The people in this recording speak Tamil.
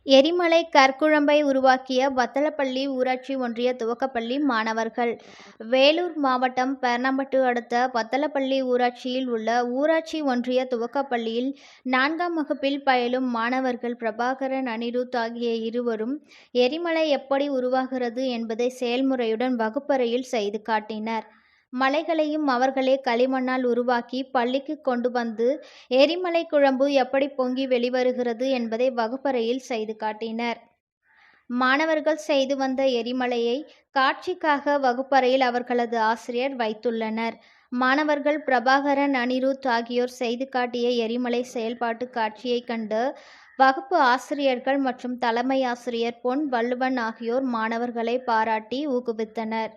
எரிமலை கற்குழம்பை உருவாக்கிய வத்தலப்பள்ளி ஊராட்சி ஒன்றிய துவக்கப்பள்ளி மாணவர்கள். வேலூர் மாவட்டம் பெர்ணாம்பட்டு அடுத்த வத்தலப்பள்ளி ஊராட்சியில் உள்ள ஊராட்சி ஒன்றிய துவக்கப்பள்ளியில் 4ஆம் வகுப்பில் பயிலும் மாணவர்கள் பிரபாகரன், அனிருத் ஆகிய இருவரும் எரிமலை எப்படி உருவாகிறது என்பதை செயல்முறையுடன் வகுப்பறையில் செய்து காட்டினர். மலைகளையும் அவர்களே களிமண்ணால் உருவாக்கி பள்ளிக்கு கொண்டு வந்து எரிமலை குழம்பு எப்படி பொங்கி வெளிவருகிறது என்பதை வகுப்பறையில் செய்து காட்டினர். மாணவர்கள் செய்து வந்த எரிமலையை காட்சிக்காக வகுப்பறையில் அவர்களது ஆசிரியர் வைத்துள்ளனர். மாணவர்கள் பிரபாகரன், அனிருத் ஆகியோர் செய்து காட்டிய எரிமலை செயல்பாட்டு காட்சியை கண்டு வகுப்பு ஆசிரியர்கள் மற்றும் தலைமை ஆசிரியர் பொன் வள்ளுவன் ஆகியோர் மாணவர்களை பாராட்டி ஊக்குவித்தனர்.